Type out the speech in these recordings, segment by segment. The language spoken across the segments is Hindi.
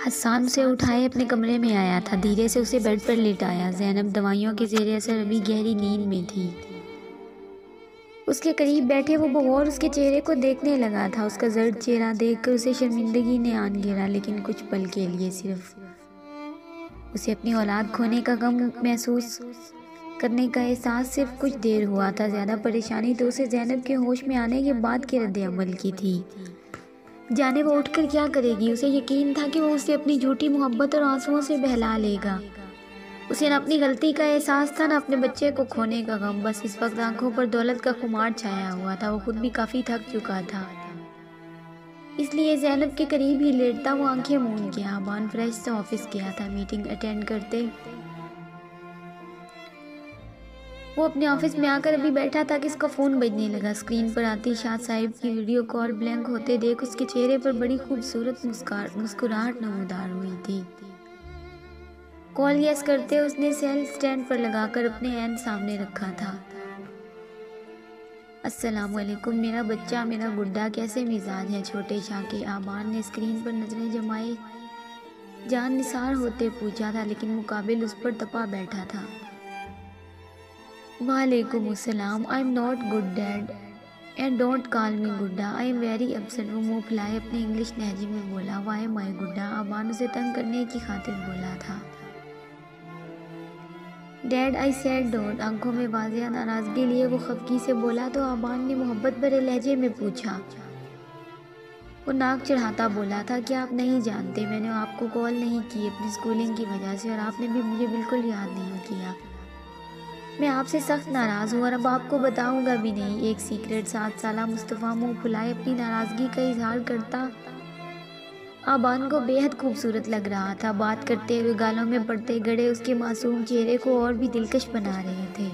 हसन उसे उठाए अपने कमरे में आया था। धीरे से उसे बेड पर लेटाया। ज़ैनब दवाइयों के ज़ेरे असर अभी गहरी नींद में थी। उसके करीब बैठे वो बगौर उसके चेहरे को देखने लगा था। उसका जर्द चेहरा देखकर उसे शर्मिंदगी ने आन घेरा, लेकिन कुछ पल के लिए सिर्फ। उसे अपनी औलाद खोने का गम महसूस करने का एहसास सिर्फ कुछ देर हुआ था। ज़्यादा परेशानी तो उसे ज़ैनब के होश में आने के बाद के रद्द-ए-अमल की थी। जाने वो उठकर क्या करेगी। उसे यकीन था कि वो उसे अपनी झूठी मोहब्बत और आंसुओं से बहला लेगा। उसे न अपनी गलती का एहसास था, न अपने बच्चे को खोने का गम। बस इस वक्त आंखों पर दौलत का खुमार छाया हुआ था। वो खुद भी काफ़ी थक चुका था, इसलिए ज़ैनब के करीब ही लेटता वो आंखें मूंद गया। आबान फ्रेश से ऑफिस गया था। मीटिंग अटेंड करते वो अपने ऑफिस में आकर अभी बैठा था कि इसका फ़ोन बजने लगा। स्क्रीन पर आती शाद साहिब की वीडियो कॉल ब्लैंक होते देख उसके चेहरे पर बड़ी खूबसूरत मुस्कुराहट नमूदार हुई थी। कॉल यस करते उसने सेल स्टैंड पर लगाकर अपने ऐन सामने रखा था। अस्सलामुअलैकुम मेरा बच्चा, मेरा गुड्डा, कैसे मिजाज है छोटे शाह के? आबान ने स्क्रीन पर नजरें जमाए जान निसार होते पूछा था, लेकिन मुकाबिल उस पर तपा बैठा था। वालेकुम अस्सलाम। I am not good dad and don't call मी गुड्डा, आई एम वेरी अपसेट। वो मुंह फुलाए अपने इंग्लिश लहजे में बोला। वाई माई गुड्डा? आबान उसे तंग करने की खातिर बोला था। Dad I said don't. आंखों में वाज़िया नाराज़गी लिए वो खफगी से बोला तो आबान ने मोहब्बत भरे लहजे में पूछा। वो नाक चढ़ाता बोला था कि आप नहीं जानते, मैंने आपको कॉल नहीं की अपनी स्कूलिंग की वजह से, और आपने भी मुझे बिल्कुल याद नहीं किया। मैं आपसे सख्त नाराज़ हूँ और अब आपको बताऊँगा भी नहीं। एक सीक्रेट 7 साला मुस्तफ़ा मुँह फुलाए अपनी नाराज़गी का इजहार करता आबान को बेहद खूबसूरत लग रहा था। बात करते हुए गालों में पड़ते गड़े उसके मासूम चेहरे को और भी दिलकश बना रहे थे।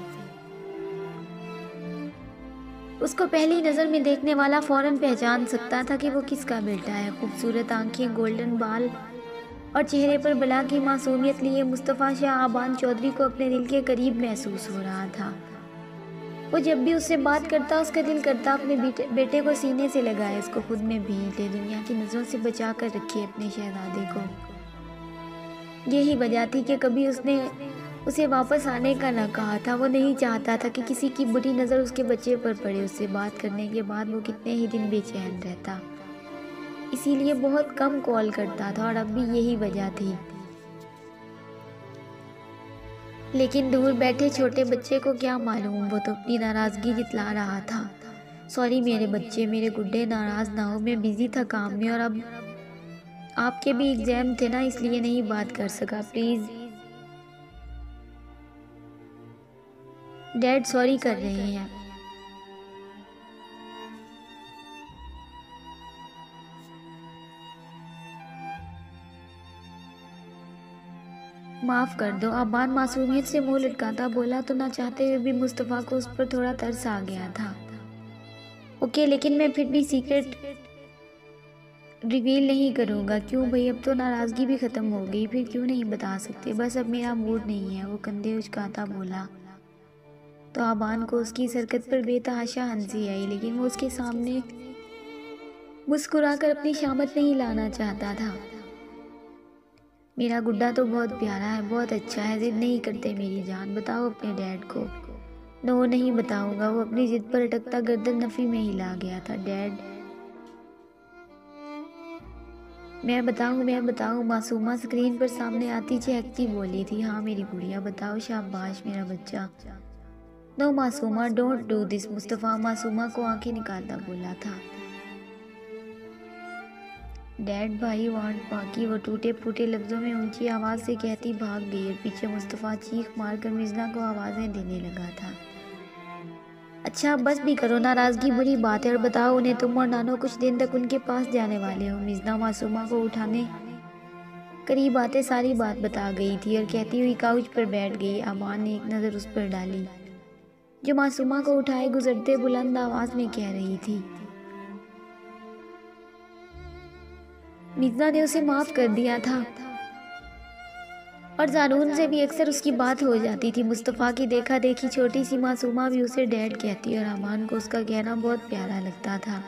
उसको पहली नज़र में देखने वाला फ़ौरन पहचान सकता था कि वो किसका बेटा है। खूबसूरत आंखें, गोल्डन बाल और चेहरे पर बला की मासूमियत लिए मुस्तफ़ा शाह आबान चौधरी को अपने दिल के करीब महसूस हो रहा था। वो जब भी उससे बात करता उसका दिल करता अपने बेटे को सीने से लगाए, उसको खुद में भींच ले, दुनिया की नज़रों से बचा कर रखे अपने शहजादे को। यही वजह थी कि कभी उसने उसे वापस आने का ना कहा था। वो नहीं चाहता था कि किसी की बुरी नज़र उसके बच्चे पर पड़े। उससे बात करने के बाद वो कितने ही दिन बेचैन रहता, इसीलिए बहुत कम कॉल करता था, और अब भी यही वजह थी। लेकिन दूर बैठे छोटे बच्चे को क्या मालूम, वो तो अपनी नाराज़गी जितला रहा था। सॉरी मेरे बच्चे, मेरे गुड्डे, नाराज़ ना हो, मैं बिज़ी था काम में, और अब आपके भी एग्ज़ाम थे ना, इसलिए नहीं बात कर सका। प्लीज़ डैड सॉरी कर रहे हैं। माफ़ कर दो। आबान मासूमियत से मुंह लटकाता बोला तो ना चाहते हुए भी मुस्तफ़ा को उस पर थोड़ा तरस आ गया था। ओके, लेकिन मैं फिर भी सीक्रेट रिवील नहीं करूँगा। क्यों भाई, अब तो नाराज़गी भी ख़त्म हो गई, फिर क्यों नहीं बता सकते? बस अब मेरा मूड नहीं है, वो कंधे उचकाता बोला। तो आबान को उसकी इस हरकत पर बेतहाशा हंसी आई, लेकिन वो उसके सामने मुस्कुराकर अपनी शामत नहीं लाना चाहता था। मेरा गुड्डा तो बहुत प्यारा है, बहुत अच्छा है, जिद नहीं करते मेरी जान, बताओ अपने डैड को। नो, नहीं बताऊंगा। वो अपनी जिद पर अटकता गर्दन नफ़ी में हिला गया था। डैड मैं बताऊं। मासूमा स्क्रीन पर सामने आती चहकती बोली थी। हाँ मेरी गुड़िया बताओ, शाबाश मेरा बच्चा। No Masooma, don't do this. Mustafa Masooma को आंखें निकालता बोला था। डैड भाई वांट बाकी, वो टूटे फूटे लफ्ज़ों में ऊंची आवाज़ से कहती भाग गई, और पीछे मुस्तफ़ा चीख मारकर मिज़ना को आवाज़ें देने लगा था। अच्छा बस भी करो, नाराज़गी बुरी बात है, और बताओ उन्हें तुम और नानो कुछ दिन तक उनके पास जाने वाले हो। मिज़ना मासूमा को उठाने करीब आते सारी बात बता गई थी और कहती हुई काउच पर बैठ गई। आबान ने एक नज़र उस पर डाली जो मासूमा को उठाए गुजरते बुलंद आवाज़ में कह रही थी। मिज़ना ने उसे माफ़ कर दिया था और ज़ारून से भी अक्सर उसकी बात हो जाती थी। मुस्तफ़ा की देखा देखी छोटी सी मासूमा भी उसे डैड कहती और आबान को उसका कहना बहुत प्यारा लगता था।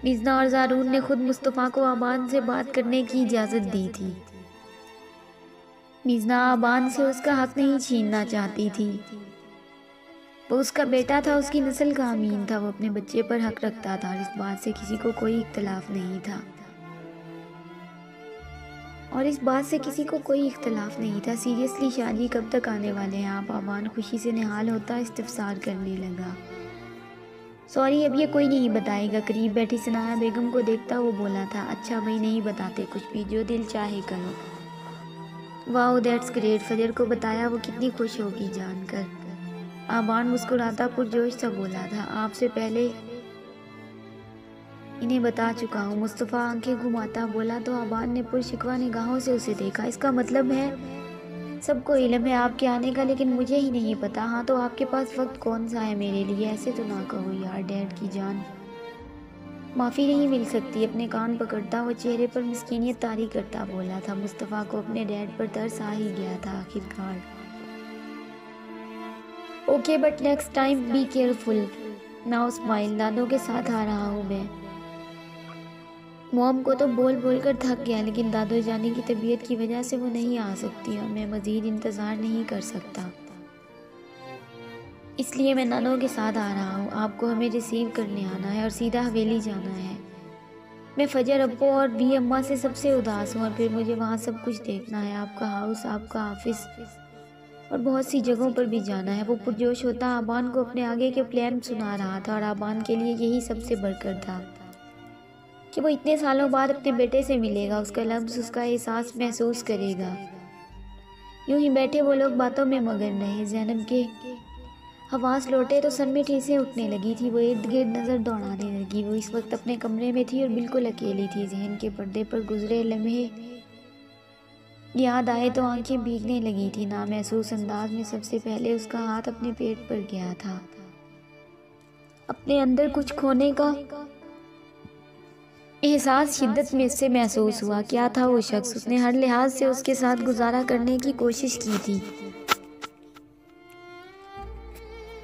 मिजना और ज़ारून ने खुद मुस्तफ़ा को आबान से बात करने की इजाज़त दी थी। मिजना आबान से उसका हक नहीं छीनना चाहती थी। वो उसका बेटा था, उसकी नस्ल का अमीन था। वो अपने बच्चे पर हक रखता था और इस बात से किसी को कोई इख्तलाफ नहीं था। सीरियसली शादी कब तक आने वाले हैं आप? आबान खुशी से निहाल होता इस्तिफसार करने लगा। सॉरी, अब ये कोई नहीं बताएगा। करीब बैठी सनाया बेगम को देखता वो बोला था, अच्छा भाई नहीं बताते कुछ भी, जो दिल चाहे करो। Wow that's great. फजर को बताया, वो कितनी खुश होगी जानकर। आबान मुस्कुराता पुरजोश सा बोला था, आपसे पहले इन्हें बता चुका हूँ। मुस्तफ़ा आंखें घुमाता बोला तो आबान ने पुरशिकवा निगाहों से उसे देखा। इसका मतलब है सबको इल्म है आपके आने का, लेकिन मुझे ही नहीं पता। हाँ तो आपके पास वक्त कौन सा है मेरे लिए? ऐसे तो ना कहो यार डैड की जान, माफ़ी नहीं मिल सकती। अपने कान पकड़ता वो चेहरे पर मिस्कीनियत तारी करता बोला था। मुस्तफ़ा को अपने डैड पर तरस आ ही गया था आखिरकार। Okay but next time be careful now smile. दादों के साथ आ रहा हूँ मैं। मॉम को तो बोल बोल कर थक गया, लेकिन दादो जानी की तबीयत की वजह से वो नहीं आ सकती और मैं मज़ीद इंतज़ार नहीं कर सकता, इसलिए मैं नानों के साथ आ रहा हूँ। आपको हमें रिसीव करने आना है और सीधा हवेली जाना है। मैं फजर अब्बू और बी अम्मा से सबसे उदास हूँ और फिर मुझे वहाँ सब कुछ देखना है, आपका हाउस, आपका ऑफिस और बहुत सी जगहों पर भी जाना है। वो पुरजोश होता आबान को अपने आगे के प्लान सुना रहा था और आबान के लिए यही सबसे बढ़कर था कि वो इतने सालों बाद अपने बेटे से मिलेगा, उसका लफ्ज़, उसका एहसास महसूस करेगा। यूं ही बैठे वो लोग बातों में मगन रहे। ज़ैनब के हवास लौटे तो सर में ठेसें उठने लगी थी। वो इर्द गिर्द नज़र दौड़ाने लगी। वो इस वक्त अपने कमरे में थी और बिल्कुल अकेली थी। जहन के पर्दे पर गुजरे लम्हे याद आए तो आंखें भीगने लगी थी। नामहसूस अंदाज में सबसे पहले उसका हाथ अपने पेट पर गया था। अपने अंदर कुछ खोने का एहसास शिद्दत में इससे महसूस हुआ। क्या था वो शख्स? उसने हर लिहाज से उसके साथ गुजारा करने की कोशिश की थी,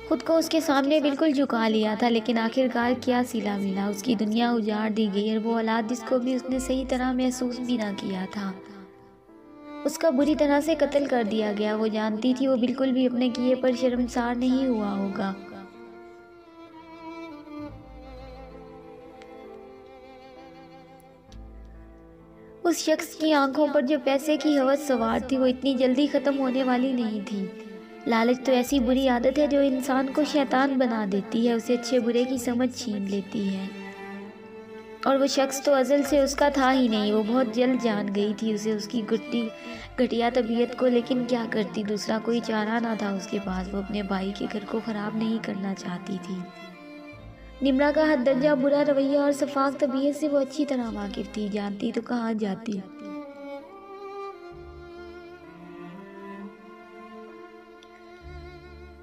खुद को उसके सामने बिल्कुल झुका लिया था, लेकिन आखिरकार क्या सिला मिला? उसकी दुनिया उजाड़ दी गई और वो औलाद जिसको भी उसने सही तरह महसूस भी ना किया था, उसका बुरी तरह से कत्ल कर दिया गया। वो जानती थी वो बिल्कुल भी अपने किए पर शर्मसार नहीं हुआ होगा। उस शख्स की आंखों पर जो पैसे की हवस सवार थी वो इतनी जल्दी ख़त्म होने वाली नहीं थी। लालच तो ऐसी बुरी आदत है जो इंसान को शैतान बना देती है, उसे अच्छे बुरे की समझ छीन लेती है। और वो शख्स तो अज़ल से उसका था ही नहीं। वो बहुत जल्द जान गई थी उसे, उसकी घटिया तबीयत को, लेकिन क्या करती? दूसरा कोई चारा ना था उसके पास। वो अपने भाई के घर को ख़राब नहीं करना चाहती थी। निम्रा का हद दर्जा बुरा रवैया और सफाक तबीयत से वो अच्छी तरह वाकिफ थी। जानती तो कहाँ जाती।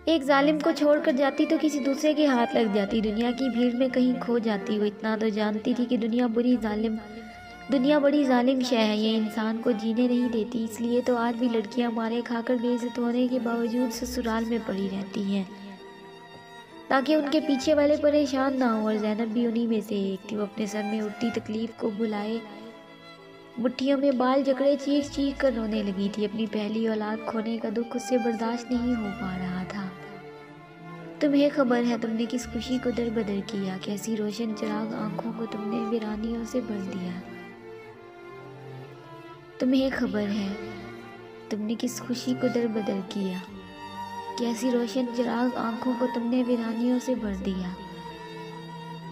एक जालिम को छोड़कर जाती तो किसी दूसरे के हाथ लग जाती, दुनिया की भीड़ में कहीं खो जाती। वो इतना तो जानती थी कि दुनिया बड़ी जालिम शय है, ये इंसान को जीने नहीं देती। इसलिए तो आज भी लड़कियां मारे खाकर बेइज्जत होने के बावजूद ससुराल में पड़ी रहती हैं ताकि उनके पीछे वाले परेशान ना हो। और ज़ैनब भी उन्हीं में से एक थी। वो अपने सर में उठती तकलीफ को भुलाए मुट्ठियों में बाल जकड़े चीख चीख कर रोने लगी थी। अपनी पहली औलाद खोने का दुख उससे बर्दाश्त नहीं हो पा रहा था। तुम्हें खबर है तुमने किस खुशी को दर बदर किया, कैसी रोशन चिराग आंखों को तुमने वीरानियों से भर दिया। तुम्हें खबर है तुमने किस खुशी को दर बदर किया, कैसी रोशन चिराग आंखों को तुमने वीरानियों से भर दिया।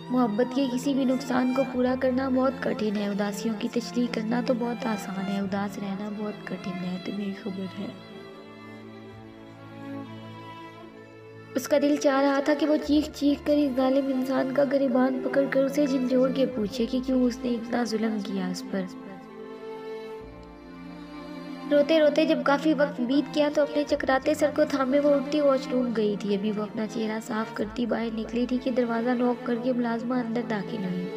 मोहब्बत के किसी भी नुकसान को पूरा करना बहुत कठिन है, उदासियों की तशरीह करना तो बहुत आसान है, उदास रहना बहुत कठिन है। तुम्हें खबर है। उसका दिल चाह रहा था कि वो चीख चीख कर इस जालिम इंसान का गिरबान पकड़ कर उसे झंझोड़ के पूछे कि क्यों उसने इतना जुल्म किया उस पर। रोते रोते जब काफ़ी वक्त बीत गया तो अपने चकराते सर को थामे वो उठती वॉशरूम गई थी। अभी वो अपना चेहरा साफ करती बाहर निकली थी कि दरवाज़ा नॉक करके मुलाजमा अंदर दाखिल हुई।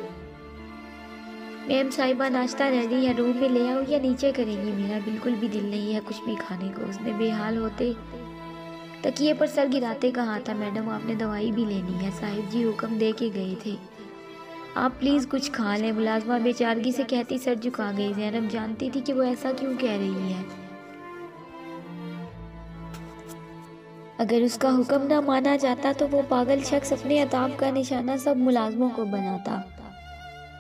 मैम साहिबा नाश्ता रेडी है, रूम में ले आओ या नीचे करेंगी? मेरा बिल्कुल भी दिल नहीं है कुछ भी खाने को। उसने बेहाल होते तकिए पर सर गिराते कहा था। मैडम आपने दवाई भी लेनी है, साहिब जी हुक्म दे के गए थे। आप प्लीज़ कुछ खा लें, मुलाजमा बेचारगी से कहती सर झुका गई। ज़ैनब जानती थी कि वो ऐसा क्यों कह रही है। अगर उसका हुक्म ना माना जाता तो वो पागल शख्स अपने अताब का निशाना सब मुलाजमों को बनाता।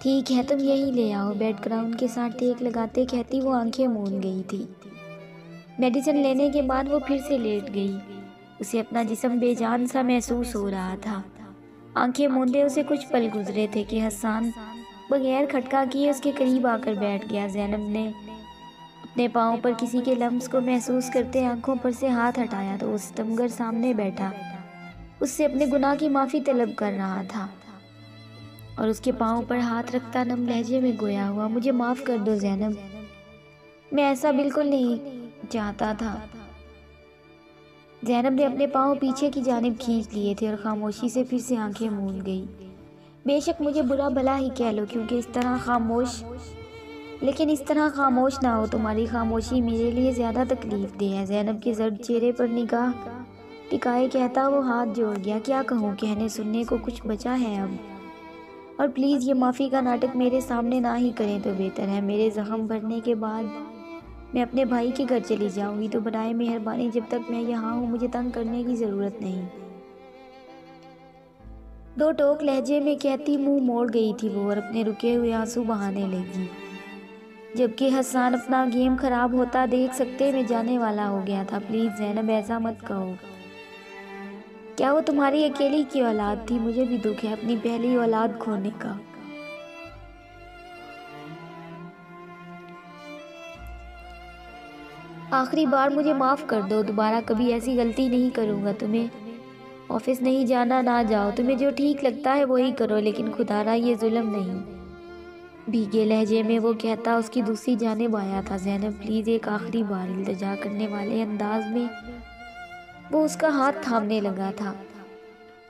ठीक है, तुम यही ले आओ, बेड क्राउन के साथ टेक लगाते कहती वो आंखें मूंद गई थी। मेडिसिन लेने के बाद वो फिर से लेट गई। उसे अपना जिस्म बेजान सा महसूस हो रहा था। आंखें मूंदे उसे कुछ पल गुजरे थे कि हसन बगैर खटका किए उसके करीब आकर बैठ गया। ज़ैनब ने अपने पाँव पर किसी के लम्स को महसूस करते आंखों पर से हाथ हटाया तो वो सितमगर सामने बैठा उससे अपने गुनाह की माफ़ी तलब कर रहा था और उसके पाँव पर हाथ रखता नम लहजे में गोया हुआ, मुझे माफ़ कर दो ज़ैनब, मैं ऐसा बिल्कुल नहीं चाहता था। ज़ैनब ने अपने पाँव पीछे की जानिब खींच लिए थे और खामोशी से फिर से आंखें मूंद गई। बेशक मुझे बुरा भला ही कह लो, क्योंकि इस तरह खामोश, लेकिन इस तरह खामोश ना हो। तुम्हारी खामोशी मेरे लिए ज़्यादा तकलीफ दे है। ज़ैनब के जर्द चेहरे पर निगाह टिकाए कहता वो हाथ जोड़ गया। क्या कहूँ, कहने सुनने को कुछ बचा है अब? और प्लीज़ ये माफ़ी का नाटक मेरे सामने ना ही करें तो बेहतर है। मेरे ज़ख्म भरने के बाद मैं अपने भाई के घर चली जाऊंगी, तो बराए मेहरबानी जब तक मैं यहाँ हूँ मुझे तंग करने की ज़रूरत नहीं। दो टोक लहजे में कहती मुंह मोड़ गई थी वो और अपने रुके हुए आंसू बहाने लगी, जबकि हसन अपना गेम खराब होता देख सकते में जाने वाला हो गया था। प्लीज़ ज़ैनब ऐसा मत कहो। क्या वो तुम्हारी अकेली की औलाद थी? मुझे भी दुख है अपनी पहली औलाद खोने का। आखिरी बार मुझे माफ़ कर दो, दोबारा कभी ऐसी गलती नहीं करूँगा। तुम्हें ऑफिस नहीं जाना ना जाओ, तुम्हें जो ठीक लगता है वही करो, लेकिन खुदारा ये जुल्म नहीं। भीगे लहजे में वो कहता उसकी दूसरी जानिब आया था। ज़ैनब प्लीज़ एक आखिरी बार, इल्तिजा करने वाले अंदाज में वो उसका हाथ थामने लगा था।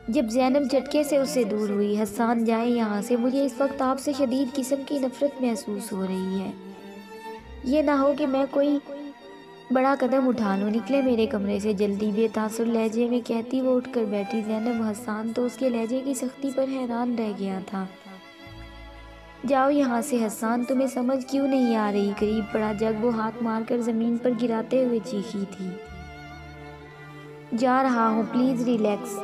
जब ज़ैनब झटके से उससे दूर हुई, हसन जाए यहाँ से, मुझे इस वक्त आपसे शदीद किस्म की नफरत महसूस हो रही है। ये ना हो कि मैं कोई बड़ा कदम उठा लूँ। निकले मेरे कमरे से जल्दी, बेतासुर लहजे में कहती वो उठकर बैठी। ज़ैनब हसन तो उसके लहजे की सख्ती पर हैरान रह गया था। जाओ यहाँ से हसन, तुम्हें समझ क्यों नहीं आ रही? करीब पड़ा जग वो हाथ मारकर ज़मीन पर गिराते हुए चीखी थी। जा रहा हूँ, प्लीज़ रिलैक्स।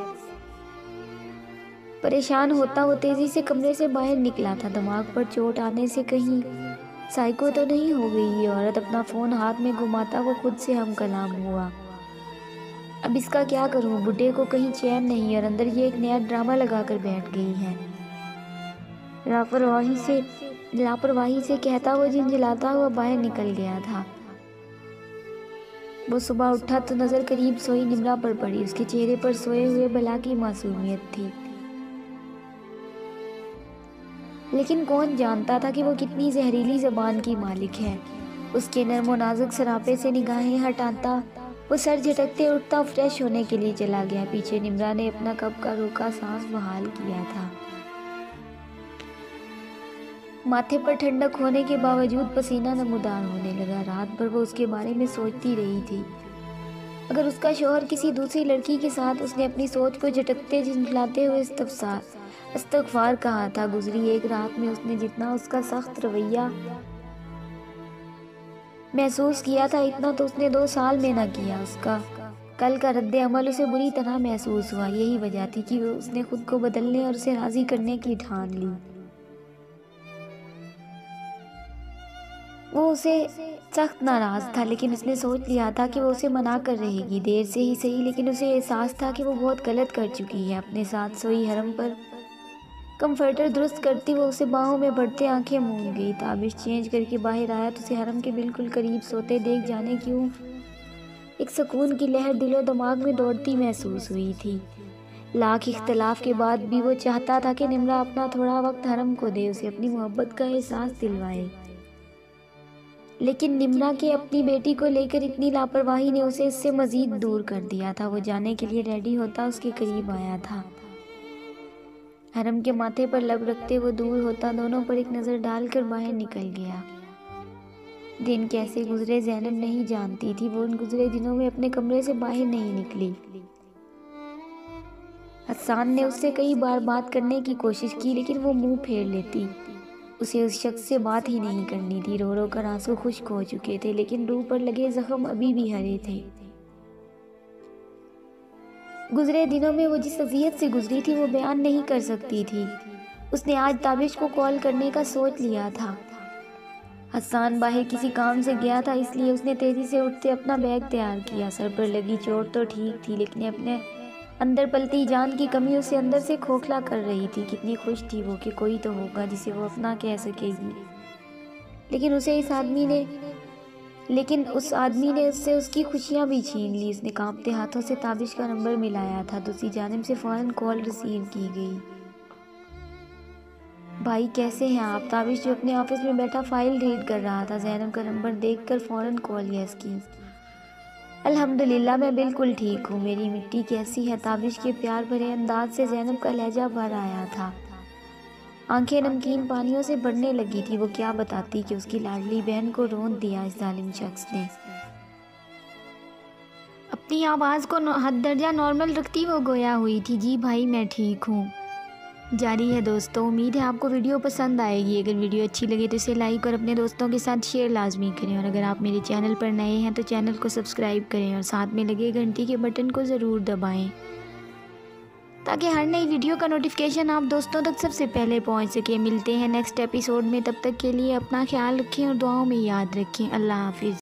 परेशान होता वो तेज़ी से कमरे से बाहर निकला था। दिमाग पर चोट आने से कहीं साइको तो नहीं हो गई ये औरत? अपना फ़ोन हाथ में घुमाता वो खुद से हम कलाम हुआ। अब इसका क्या करूं? बुड्ढे को कहीं चैन नहीं और अंदर ये एक नया ड्रामा लगा कर बैठ गई है। लापरवाही से कहता वो झिंझलाता हुआ बाहर निकल गया था। वो सुबह उठा तो नज़र करीब सोई निम्रा पर पड़ी। उसके चेहरे पर सोए हुए भला की मासूमियत थी, लेकिन कौन जानता था कि वो कितनी जहरीली ज़बान की मालिक है। उसके नर्म और नाजुक सरापे से निगाहें हटाता वो सर झटकते उठता फ्रेश होने के लिए चला गया। पीछे निम्रा ने अपना कब का रोका सांस बहाल किया था। माथे पर ठंडक होने के बावजूद पसीना नमूदार होने लगा। रात भर वो उसके बारे में सोचती रही थी। अगर उसका शौहर किसी दूसरी लड़की के साथ, उसने अपनी सोच को झटकते झिंझलाते हुए इस्तग़फ़ार कहा था। गुजरी एक रात में उसने जितना उसका सख्त रवैया महसूस किया था, इतना तो उसने 2 साल में न किया। उसका कल का रद्द अमल उसे बुरी तरह महसूस हुआ। यही वजह थी कि उसने खुद को बदलने और उसे राज़ी करने की ठान ली। वो उसे सख्त नाराज़ था, लेकिन उसने सोच लिया था कि वो उसे मना कर रहेगी, देर से ही सही, लेकिन उसे एहसास था कि वो बहुत गलत कर चुकी है। अपने साथ सोई हरम पर कंफर्टर दुरुस्त करती वो उसे बाहों में बढ़ते आंखें मूंद गई। ताबिश चेंज करके बाहर आया तो उसे हरम के बिल्कुल करीब सोते देख जाने क्यों एक सुकून की लहर दिलो दिमाग में दौड़ती महसूस हुई थी। लाख इख्तलाफ के बाद भी वो चाहता था कि निम्रा अपना थोड़ा वक्त हरम को दे, उसे अपनी मोहब्बत का एहसास दिलवाए। लेकिन निम्रा के अपनी बेटी को लेकर इतनी लापरवाही ने उसे इससे मजीद दूर कर दिया था। वो जाने के लिए रेडी होता उसके करीब आया था। हरम के माथे पर लब रखते वो दूर होता, दोनों पर एक नज़र डालकर बाहर निकल गया। दिन कैसे गुजरे ज़ैनब नहीं जानती थी। वो उन गुजरे दिनों में अपने कमरे से बाहर नहीं निकली। हसन ने उससे कई बार बात करने की कोशिश की लेकिन वो मुंह फेर लेती। उसे उस शख्स से बात ही नहीं करनी थी। रो रो कर आंसू खुश्क हो चुके थे लेकिन रूह पर लगे जख्म अभी भी हरे थे। गुजरे दिनों में वो जिस अजियत से गुजरी थी वो बयान नहीं कर सकती थी। उसने आज ताबिश को कॉल करने का सोच लिया था। हसन बाहर किसी काम से गया था इसलिए उसने तेजी से उठते अपना बैग तैयार किया। सर पर लगी चोट तो ठीक थी लेकिन अपने अंदर पलती जान की कमी उसे अंदर से खोखला कर रही थी। कितनी खुश थी वो कि कोई तो होगा जिसे वो अपना कह सकेगी। लेकिन उस आदमी ने उससे उसकी खुशियां भी छीन ली। उसने कांपते हाथों से ताबिश का नंबर मिलाया था। दूसरी जानिब से फौरन कॉल रिसीव की गई। भाई कैसे हैं आप? ताबिश जो अपने ऑफिस में बैठा फाइल रीड कर रहा था ज़ैनब का नंबर देखकर फौरन कॉल यस की। अल्हम्दुलिल्लाह मैं बिल्कुल ठीक हूँ। मेरी मिट्टी कैसी है? ताबिश के प्यार भरे अंदाज से ज़ैनब का लहजा भर आया था। आंखें नमकीन पानियों से भरने लगी थी। वो क्या बताती कि उसकी लाडली बहन को रोंद दिया इस जालिम शख्स ने। अपनी आवाज़ को हद दर्जा नॉर्मल रखती वो गोया हुई थी। जी भाई मैं ठीक हूँ। जारी है दोस्तों। उम्मीद है आपको वीडियो पसंद आएगी। अगर वीडियो अच्छी लगे तो इसे लाइक और अपने दोस्तों के साथ शेयर लाजमी करें। और अगर आप मेरे चैनल पर नए हैं तो चैनल को सब्सक्राइब करें और साथ में लगे घंटी के बटन को ज़रूर दबाएं ताकि हर नई वीडियो का नोटिफिकेशन आप दोस्तों तक सबसे पहले पहुंच सके। मिलते हैं नेक्स्ट एपिसोड में। तब तक के लिए अपना ख्याल रखें और दुआओं में याद रखें। अल्लाह हाफिज़।